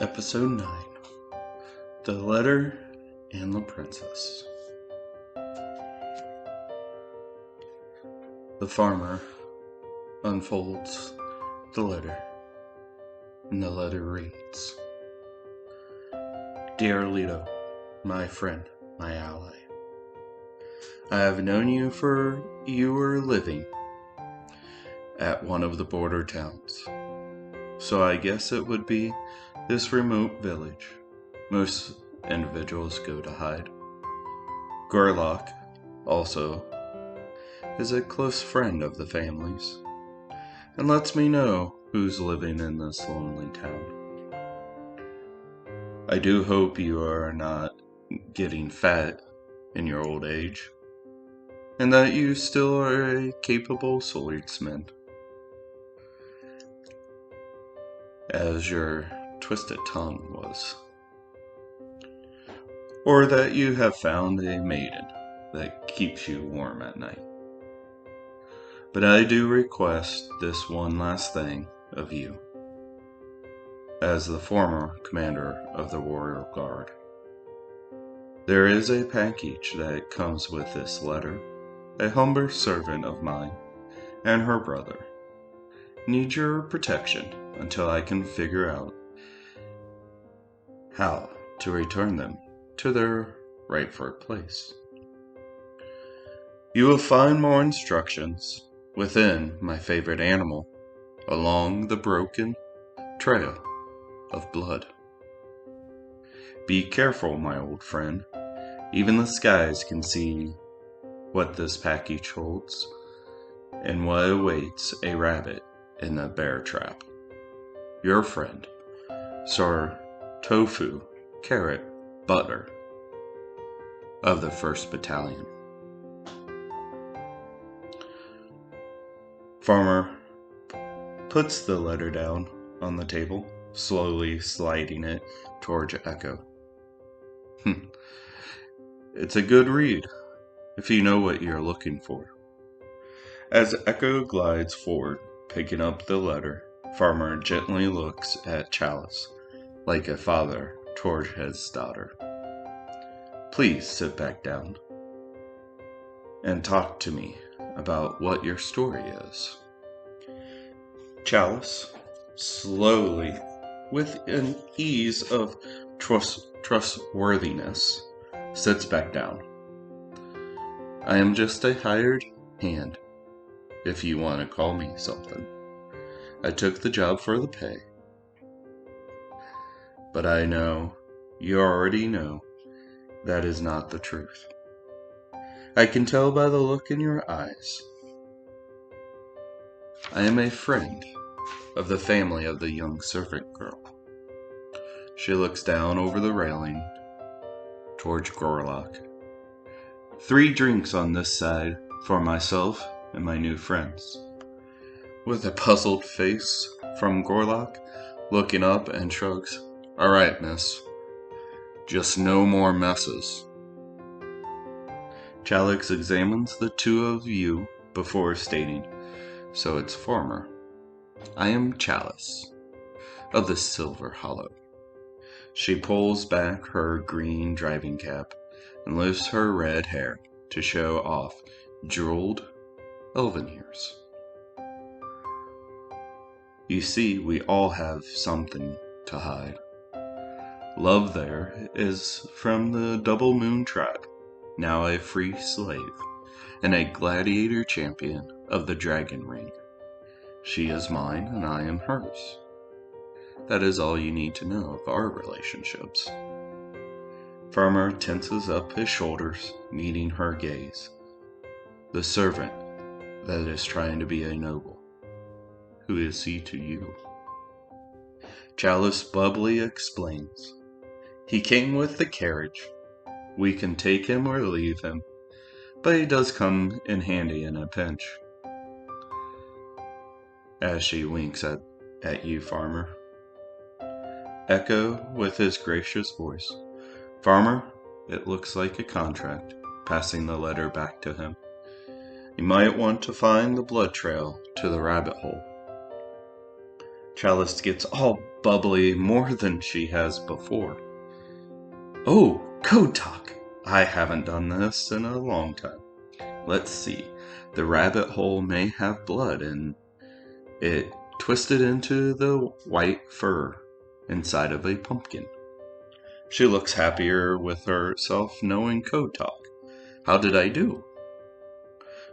Episode 9 The Letter and the Princess. The farmer unfolds the letter, and the letter reads: Dear Leto, my friend, my ally, I have known you for you were living at one of the border towns, so I guess it would be this remote village most individuals go to hide. Gorlock, also, is a close friend of the family's, and lets me know who's living in this lonely town. I do hope you are not getting fat in your old age, and that you still are a capable swordsman, as your twisted tongue was, or that you have found a maiden that keeps you warm at night. But I do request this one last thing of you, as the former commander of the Royal Guard. There is a package that comes with this letter. A humble servant of mine and her brother need your protection until I can figure out how to return them to their rightful place. You will find more instructions within my favorite animal along the broken trail of blood. Be careful, my old friend. Even the skies can see what this package holds and what awaits a rabbit in the bear trap. Your friend, Sir Tofu Carrot Butter of the 1st Battalion. Farmer puts the letter down on the table, slowly sliding it towards Echo. It's a good read, if you know what you're looking for. As Echo glides forward, picking up the letter, Farmer gently looks at Chalice, like a father toward his daughter. Please sit back down and talk to me about what your story is. Chalice, slowly, with an ease of trustworthiness, sits back down. I am just a hired hand, if you want to call me something. I took the job for the pay. But I know, you already know, that is not the truth. I can tell by the look in your eyes. I am a friend of the family of the young servant girl. She looks down over the railing towards Gorlock. 3 drinks on this side for myself and my new friends. With a puzzled face from Gorlock, looking up and shrugs. All right, miss. Just no more messes. Chalice examines the 2 of you before stating, so it's Farmer. I am Chalice of the Silver Hollow. She pulls back her green driving cap and lifts her red hair to show off jeweled elven ears. You see, we all have something to hide. Love there is from the Double Moon tribe, now a free slave, and a gladiator champion of the Dragon Ring. She is mine and I am hers. That is all you need to know of our relationships. Farmer tenses up his shoulders, meeting her gaze. The servant that is trying to be a noble. Who is he to you? Chalice bubbly explains. He came with the carriage. We can take him or leave him, but he does come in handy in a pinch. As she winks at you, Farmer. Echo with his gracious voice. Farmer, it looks like a contract, passing the letter back to him. You might want to find the blood trail to the rabbit hole. Chalice gets all bubbly more than she has before. Oh, code talk! I haven't done this in a long time. Let's see. The rabbit hole may have blood and it twisted into the white fur inside of a pumpkin. She looks happier with herself knowing code talk. How did I do?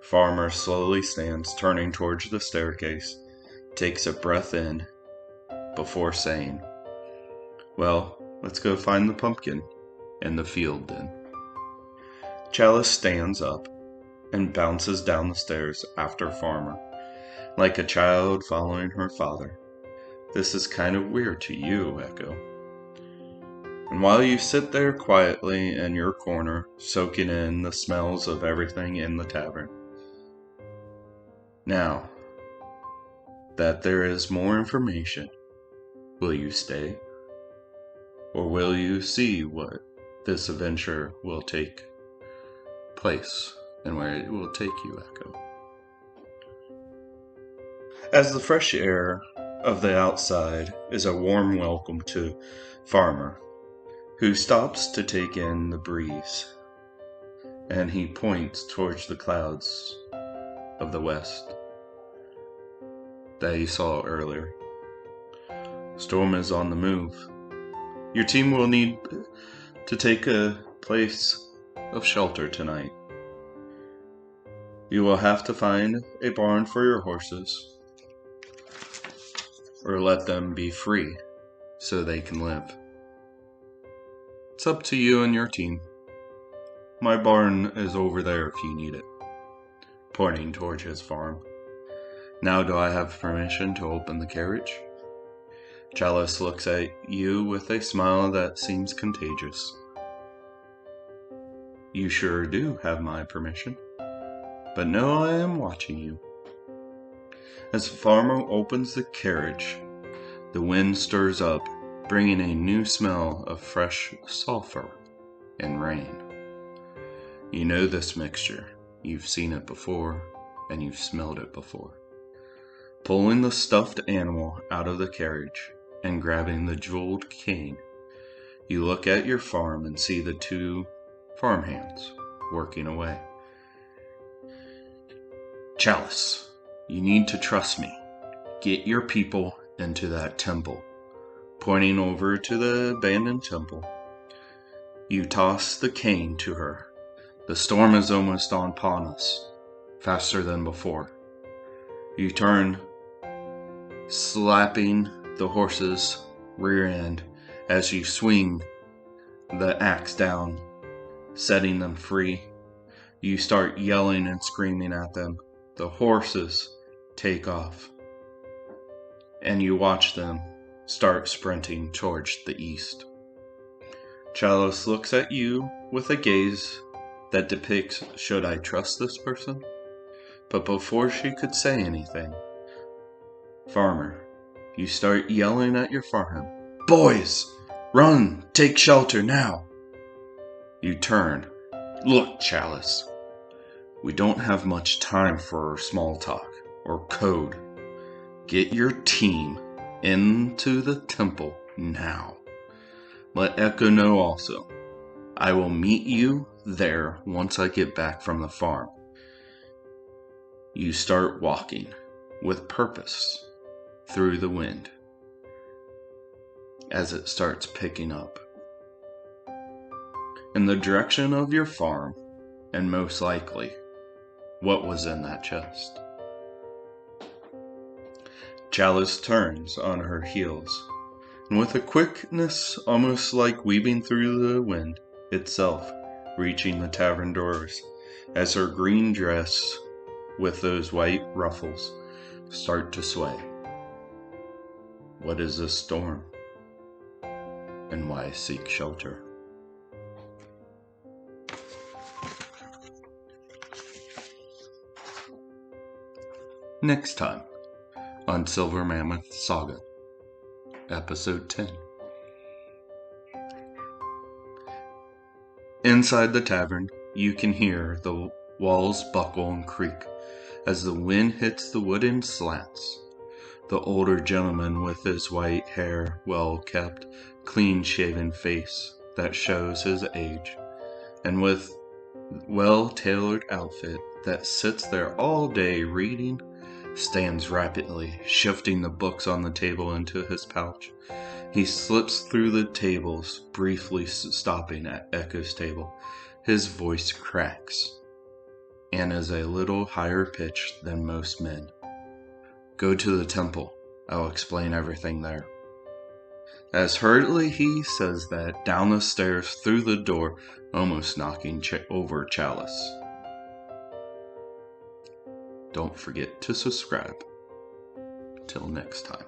Farmer slowly stands, turning towards the staircase, takes a breath in before saying, well, let's go find the pumpkin in the field then. Chalice stands up and bounces down the stairs after Farmer, like a child following her father. This is kind of weird to you, Echo. And while you sit there quietly in your corner, soaking in the smells of everything in the tavern, now that there is more information, will you stay? Or will you see what this adventure will take place and where it will take you, Echo? As the fresh air of the outside is a warm welcome to Farmer, who stops to take in the breeze, and he points towards the clouds of the west that he saw earlier. Storm is on the move. Your team will need to take a place of shelter tonight. You will have to find a barn for your horses, or let them be free so they can live. It's up to you and your team. My barn is over there if you need it, pointing towards his farm. Now do I have permission to open the carriage? Chalice looks at you with a smile that seems contagious. You sure do have my permission, but know I am watching you. As the farmer opens the carriage, the wind stirs up, bringing a new smell of fresh sulfur and rain. You know this mixture. You've seen it before, and you've smelled it before. Pulling the stuffed animal out of the carriage and grabbing the jeweled cane, you look at your farm and see the two farmhands working away. Chalice, you need to trust me. Get your people into that temple. Pointing over to the abandoned temple, you toss the cane to her. The storm is almost upon us, faster than before. You turn, slapping the horse's rear end as you swing the axe down, setting them free. You start yelling and screaming at them. The horses take off, and you watch them start sprinting towards the east. Chalice looks at you with a gaze that depicts, should I trust this person? But before she could say anything, Farmer, you start yelling at your farm. Boys, run, take shelter now. You turn. Look, Chalice, we don't have much time for small talk or code. Get your team into the temple now. Let Echo know also. I will meet you there once I get back from the farm. You start walking with purpose through the wind as it starts picking up in the direction of your farm, and most likely what was in that chest. Chalice turns on her heels, and with a quickness almost like weaving through the wind itself, reaching the tavern doors, as her green dress with those white ruffles start to sway. What is this storm? And why seek shelter? Next time on Silver Mammoth Saga, Episode 10. Inside the tavern, you can hear the walls buckle and creak as the wind hits the wooden slats. The older gentleman with his white hair, well-kept, clean-shaven face that shows his age, and with well-tailored outfit that sits there all day reading, stands rapidly, shifting the books on the table into his pouch. He slips through the tables, briefly stopping at Echo's table. His voice cracks, and is a little higher pitched than most men. Go to the temple. I'll explain everything there. As hurriedly he says that, down the stairs, through the door, almost knocking over Chalice. Don't forget to subscribe. Till next time.